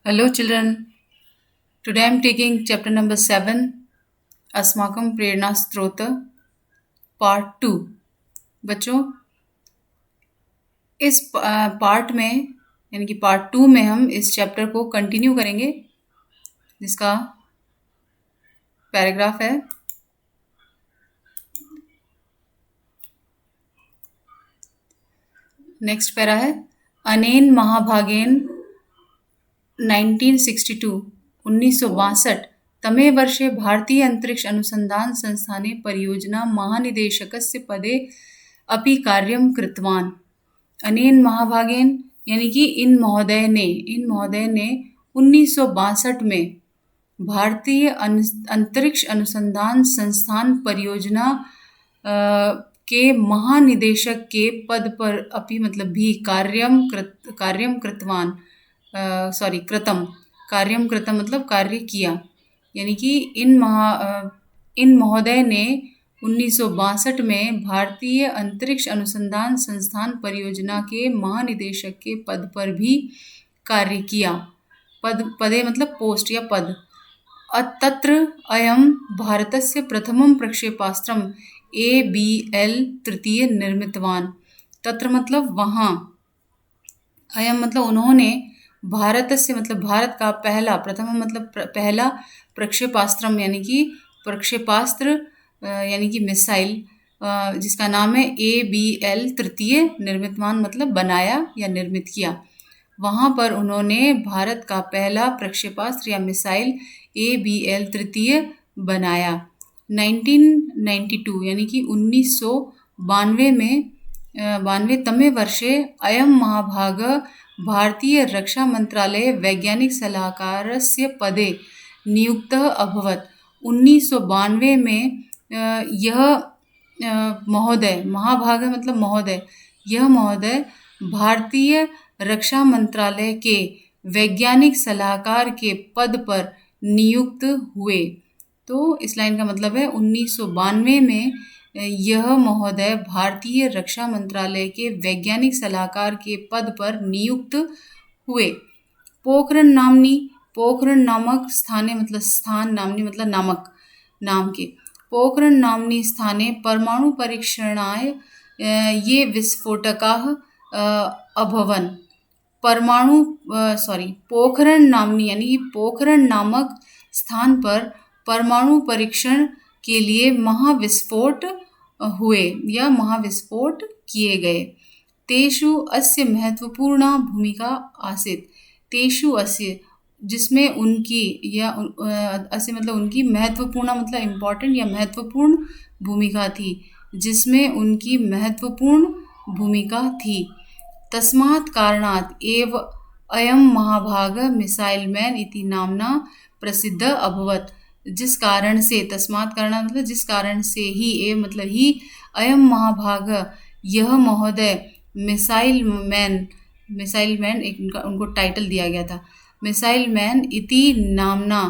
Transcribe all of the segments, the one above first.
Hello children, today I am taking chapter number 7 अस्माकम प्रेरणा स्रोत part 2। बच्चों, इस पार्ट में यानी कि पार्ट 2 में हम इस चैप्टर को कंटिन्यू करेंगे जिसका पैराग्राफ है नेक्स्ट पैरा है अनेन महाभागेन 1962 तमे वर्षे भारतीय अंतरिक्ष अनुसंधान संस्थाने परियोजना महानिदेशकस्य पदे अपि कार्यं कृतवान्। अनेन महाभागेन यानी कि इन महोदय ने 1962 में भारतीय अंतरिक्ष अनुसंधान संस्थान परियोजना के महानिदेशक के पद पर अपि मतलब भी कार्यं कृतवान कार्यं कृतम मतलब कार्य किया। यानी कि इन महोदय ने 1962 में भारतीय अंतरिक्ष अनुसंधान संस्थान परियोजना के महानिदेशक के पद पर भी कार्य किया। पदे मतलब पोस्ट या पद। तत्र अयं भारतस्य प्रथमं प्रक्षेपास्त्रम् ABL तृतीय निर्मितवान्। तत्र मतलब वहाँ, अयं मतलब उन्होंने, भारतस्य मतलब भारत का पहला, प्रथम मतलब पहला, प्रक्षेपास्त्रम यानी कि प्रक्षेपास्त्र यानी कि मिसाइल जिसका नाम है ABL तृतीय निर्मितवान मतलब बनाया या निर्मित किया। वहाँ पर उन्होंने भारत का पहला प्रक्षेपास्त्र या मिसाइल ABL तृतीय बनाया। 1992 यानी कि 1992 में 92तमे वर्षे अयं महाभाग भारतीय रक्षा मंत्रालय वैज्ञानिक सलाहकारस्य पदे नियुक्तः अभवत्। 1992 में यह महोदय, महाभाग मतलब महोदय, यह महोदय भारतीय रक्षा मंत्रालय के वैज्ञानिक सलाहकार के पद पर नियुक्त हुए। तो इस लाइन का मतलब है 1992 में यह महोदय भारतीय रक्षा मंत्रालय के वैज्ञानिक सलाहकार के पद पर नियुक्त हुए। पोखरण नामक स्थाने मतलब स्थान, नामनी मतलब नामक, नाम के, पोखरण नामनी स्थाने परमाणु परीक्षणाय ये विस्फोटकाः अभवन्। पोखरण नामनी यानी पोखरण नामक स्थान पर परमाणु परीक्षण के लिए महाविस्फोट हुए या महाविस्फोट किए गए। तेषु अस्य महत्वपूर्ण भूमिका आसीत्। तेषु अस्य जिसमें उनकी या अस्य मतलब उनकी, महत्वपूर्ण मतलब इम्पॉर्टेंट या महत्वपूर्ण भूमिका थी, जिसमें उनकी महत्वपूर्ण भूमिका थी। तस्मात् कारणात् एव अयं महाभाग मिसाइल मैन इति नाम्ना प्रसिद्ध अभवत्। जिस कारण से, तस्मात् कारणात् मतलब जिस कारण से ही, एव मतलब ही, अयं महाभाग यह महोदय मिसाइल मैन एक उनको टाइटल दिया गया था, मिसाइल मैन इति नामना,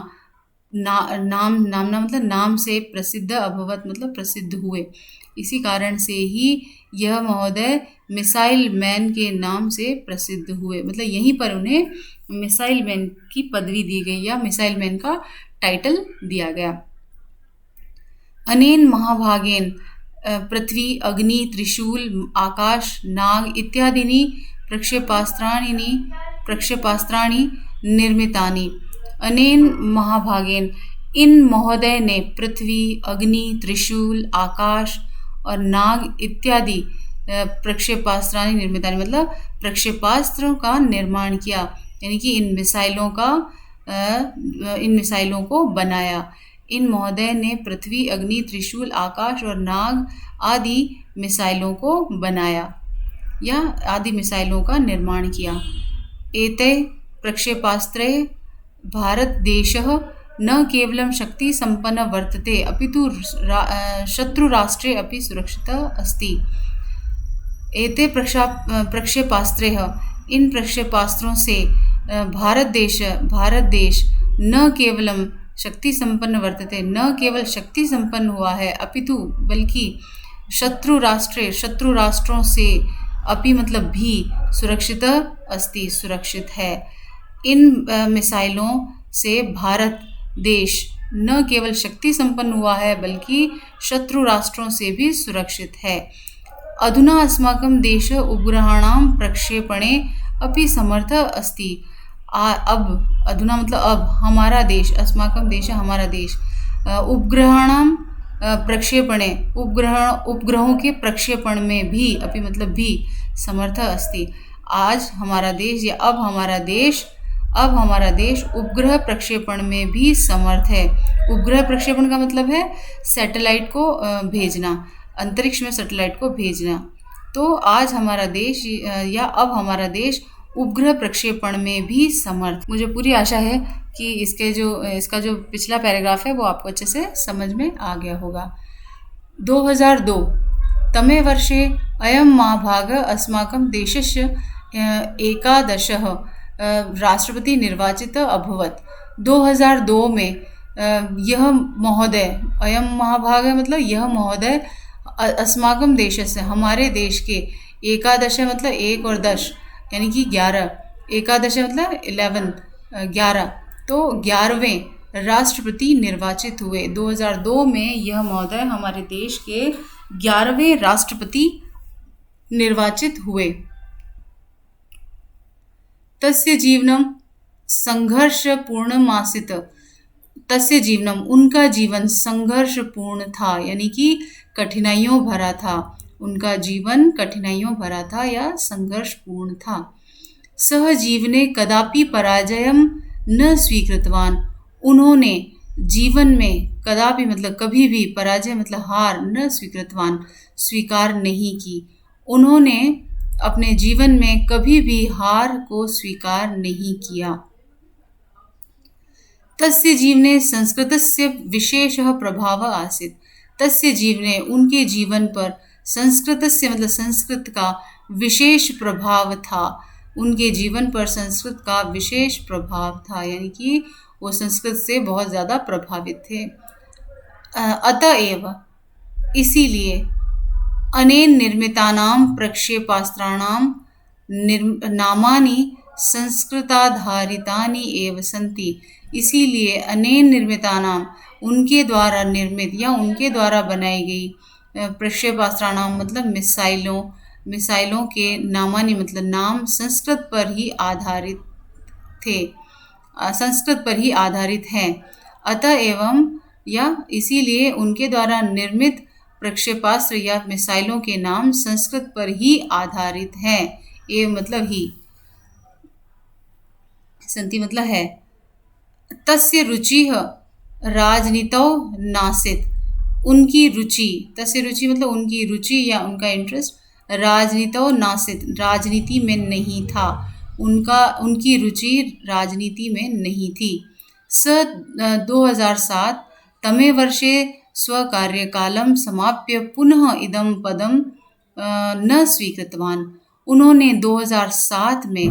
नामना मतलब नाम से, प्रसिद्ध अभवत मतलब प्रसिद्ध हुए। इसी कारण से ही यह महोदय मिसाइल मैन के नाम से प्रसिद्ध हुए, मतलब यहीं पर उन्हें मिसाइल मैन की पदवी दी गई या मिसाइल मैन का टाइटल दिया गया। अनेन महाभागेन पृथ्वी, अग्नि, त्रिशूल, आकाश, नाग इत्यादीनि प्रक्षेपास्त्राणि निर्मितानि। अनेन महाभागेन इन महोदय ने पृथ्वी, अग्नि, त्रिशूल, आकाश और नाग इत्यादि प्रक्षेपास्त्राणि निर्मितानि मतलब प्रक्षेपास्त्रों का निर्माण किया, यानी कि इन मिसाइलों को बनाया। इन महोदय ने पृथ्वी, अग्नि, त्रिशूल, आकाश और नाग आदि मिसाइलों को बनाया या आदि मिसाइलों का निर्माण किया। एते प्रक्षेपास्त्रे भारत देशः न केवलं शक्ति संपन्न वर्तते अपितु शत्रु राष्ट्रे अपि सुरक्षितः अस्ति। एते प्रक्षेपास्त्रे, इन प्रक्षेपास्त्रों से भारत देश न केवलम शक्ति संपन्न वर्तते, न केवल शक्ति संपन्न हुआ है, अपितु बल्कि शत्रु राष्ट्रों से अपि मतलब भी सुरक्षित अस्ति सुरक्षित है। इन मिसाइलों से भारत देश न केवल शक्ति संपन्न हुआ है बल्कि शत्रु राष्ट्रों से भी सुरक्षित है। अधुना अस्माकं देश उपग्रहाणां प्रक्षेपणे अपि समर्थः अस्ति। अब अधुना मतलब अब हमारा देश, अस्माकं देश हमारा देश, उपग्रहाणां प्रक्षेपणे उपग्रहों के प्रक्षेपण में भी अपि मतलब भी समर्थः अस्ति। आज हमारा देश या अब हमारा देश उपग्रह प्रक्षेपण में भी समर्थ है। उपग्रह प्रक्षेपण का मतलब है सैटेलाइट को भेजना, अंतरिक्ष में सैटेलाइट को भेजना। तो आज हमारा देश या अब हमारा देश उपग्रह प्रक्षेपण में भी समर्थ। मुझे पूरी आशा है कि इसका जो पिछला पैराग्राफ है वो आपको अच्छे से समझ में आ गया होगा। 2002 तमे वर्षे अयं महाभागः अस्माकं देशस्य एकादशः राष्ट्रपति निर्वाचित अभवत्। 2002 में यह महोदय, अयं महाभागः मतलब यह महोदय, अस्माकं देशस्य हमारे देश के, एकादश मतलब एक और दश यानी कि 11, एकादश मतलब 11, तो 11वें राष्ट्रपति निर्वाचित हुए। 2002 में यह महोदय हमारे देश के 11वें राष्ट्रपति निर्वाचित हुए। तस्य जीवनं संघर्षपूर्णमासीत्। तस्य जीवनम उनका जीवन संघर्षपूर्ण था यानी कि कठिनाइयों भरा था। उनका जीवन कठिनाइयों भरा था या संघर्षपूर्ण था। सह जीवने कदापि पराजयम न स्वीकृतवान। उन्होंने जीवन में कदापि मतलब कभी भी, पराजय मतलब हार, न स्वीकृतवान स्वीकार नहीं की। उन्होंने अपने जीवन में कभी भी हार को स्वीकार नहीं किया। तस्य जीवने संस्कृतस्य विशेषः प्रभावः आसीत्। तस्य जीवने उनके जीवन पर संस्कृतस्य मतलब संस्कृत का विशेष प्रभाव था। उनके जीवन पर संस्कृत का विशेष प्रभाव था यानी कि वो संस्कृत से बहुत ज़्यादा प्रभावित थे। अतएव इसीलिए अनेन निर्मितानां प्रक्षेपास्त्राणां नामानि संस्कृताधारितानि एव सन्ति। इसीलिए अनेन निर्मितानां उनके द्वारा निर्मित या उनके द्वारा बनाई गई प्रक्षेपास्त्राणाम मतलब मिसाइलों के नामानि मतलब नाम संस्कृत पर ही आधारित थे, संस्कृत पर ही आधारित हैं। अतः एवं या इसीलिए उनके द्वारा निर्मित प्रक्षेपास्त्र या मिसाइलों के नाम संस्कृत पर ही आधारित हैं। एवं मतलब ही, संति मतलब है। तस्य रुचिः राजनीतौ नासीत्। उनकी रुचि, तस्य रुचि मतलब उनकी रुचि या उनका इंटरेस्ट, राजनीतौ नासीत् राजनीति में नहीं था। उनकी रुचि राजनीति में नहीं थी। 2007 तमे वर्षे स्वकार्यकालं समाप्य पुनः इदं पदं न स्वीकृतवान। उन्होंने 2007 में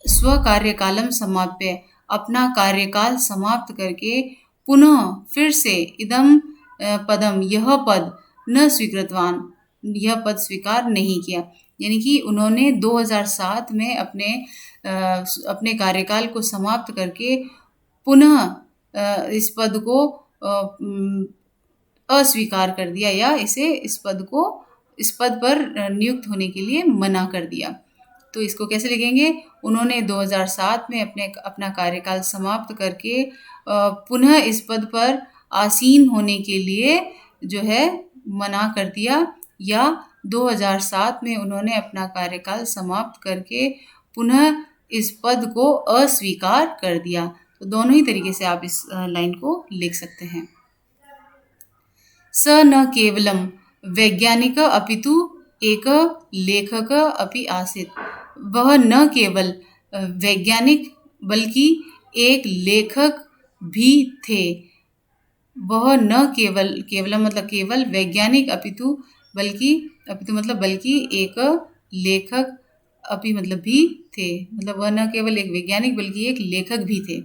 स्वकार्यकालम समाप्य अपना कार्यकाल समाप्त करके पुनः फिर से इदम पदम यह पद न स्वीकृतवान यह पद स्वीकार नहीं किया। यानी कि उन्होंने 2007 में अपने कार्यकाल को समाप्त करके पुनः इस पद को अस्वीकार कर दिया या इस पद पर नियुक्त होने के लिए मना कर दिया। तो इसको कैसे लिखेंगे? उन्होंने 2007 में अपना कार्यकाल समाप्त करके पुनः इस पद पर आसीन होने के लिए जो है मना कर दिया, या 2007 में उन्होंने अपना कार्यकाल समाप्त करके पुनः इस पद को अस्वीकार कर दिया। तो दोनों ही तरीके से आप इस लाइन को लिख सकते हैं। स न केवलम वैज्ञानिक अपितु एक लेखक अपि आसीत्। वह न केवल वैज्ञानिक बल्कि एक लेखक भी थे। वह न केवलम मतलब केवल, वैज्ञानिक अपितु मतलब बल्कि एक लेखक अपि मतलब भी थे। मतलब वह न केवल एक वैज्ञानिक बल्कि एक लेखक भी थे।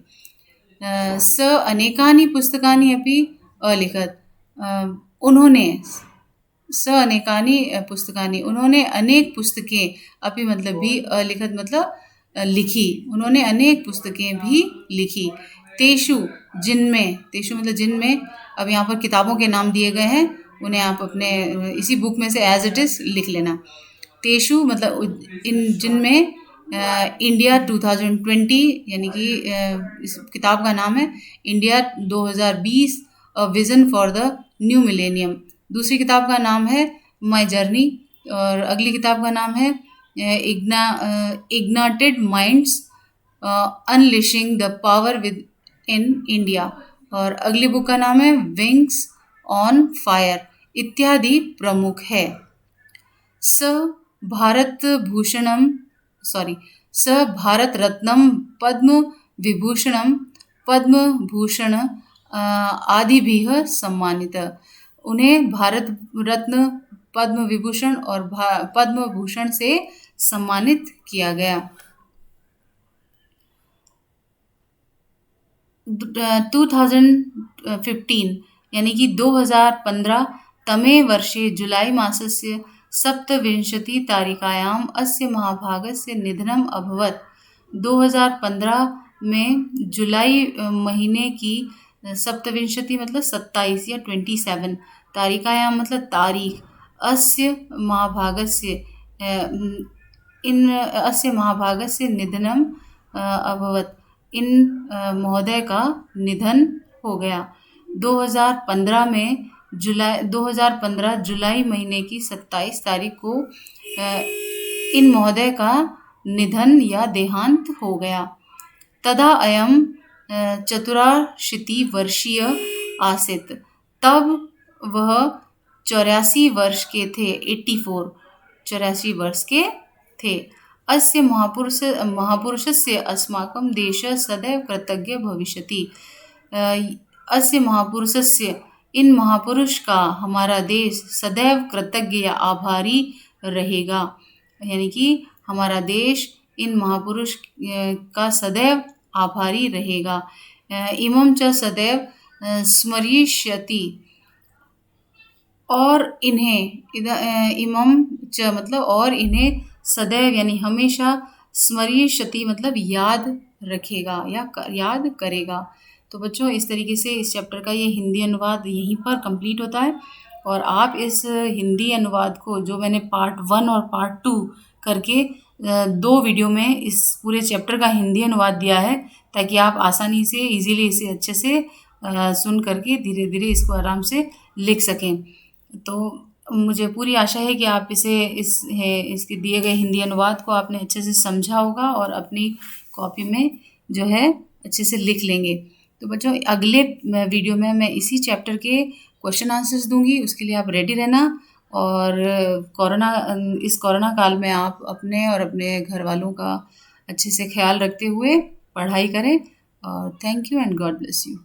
स अनेकानि पुस्तकानि अपि अलिखत्। उन्होंने अनेक पुस्तकें अपि मतलब भी अलिखत मतलब लिखी। उन्होंने अनेक पुस्तकें भी लिखी। तेषु जिनमें, तेषु मतलब जिनमें, अब यहाँ पर किताबों के नाम दिए गए हैं, उन्हें आप अपने इसी बुक में से एज इट इज़ लिख लेना। तेषु मतलब इन जिनमें इंडिया 2020, यानी कि इस किताब का नाम है India 2020 a vision for the new millennium. दूसरी किताब का नाम है माई जर्नी, और अगली किताब का नाम है ignited minds unleashing the power within India, और अगली बुक का नाम है विंग्स ऑन फायर इत्यादि प्रमुख है। स भारत भूषणम स भारत रत्नम पद्म विभूषणम पद्म भूषण आदिभिः सम्मानित। उन्हें भारत रत्न, पद्म विभूषण और पद्म भूषण से सम्मानित किया गया। 2015 यानी कि 2015 तमे वर्षे जुलाई मासस्य सप्तविंशतितारिकायाम् अस्य महाभागस्य निधनम् अभवत्। 2015 में जुलाई महीने की सप्तविंशति मतलब 27 या 27, तारिकायाम मतलब तारीख, अस्य महाभागस्य निधनम् अभवत्। इन महोदय का निधन हो गया। 2015 जुलाई महीने की 27 तारीख को इन महोदय का निधन या देहांत हो गया। तदा अयम 84 वर्षीय आसीत्। तब वह 84 वर्ष के थे। 84 वर्ष के थे। अस्य महापुरुषस्य अस्माकं देशः सदैव कृतज्ञ भविष्यति। अस्य महापुरुषस्य, इन महापुरुष का हमारा देश सदैव कृतज्ञ या आभारी रहेगा, यानी कि हमारा देश इन महापुरुष का सदैव आभारी रहेगा। इमं च सदैव स्मरिष्यति, और इन्हें इमं च मतलब और इन्हें सदैव यानी हमेशा, स्मरिष्यति मतलब याद रखेगा या याद करेगा। तो बच्चों, इस तरीके से इस चैप्टर का ये हिंदी अनुवाद यहीं पर कंप्लीट होता है। और आप इस हिंदी अनुवाद को, जो मैंने पार्ट 1 और पार्ट 2 करके 2 वीडियो में इस पूरे चैप्टर का हिंदी अनुवाद दिया है, ताकि आप आसानी से इजीली इसे अच्छे से सुन करके धीरे धीरे इसको आराम से लिख सकें। तो मुझे पूरी आशा है कि आप इसके दिए गए हिंदी अनुवाद को आपने अच्छे से समझा होगा और अपनी कॉपी में जो है अच्छे से लिख लेंगे। तो बच्चों, अगले वीडियो में मैं इसी चैप्टर के क्वेश्चन आंसर्स दूंगी, उसके लिए आप रेडी रहना। और इस कोरोना काल में आप अपने और अपने घर वालों का अच्छे से ख्याल रखते हुए पढ़ाई करें। और thank you and God bless you.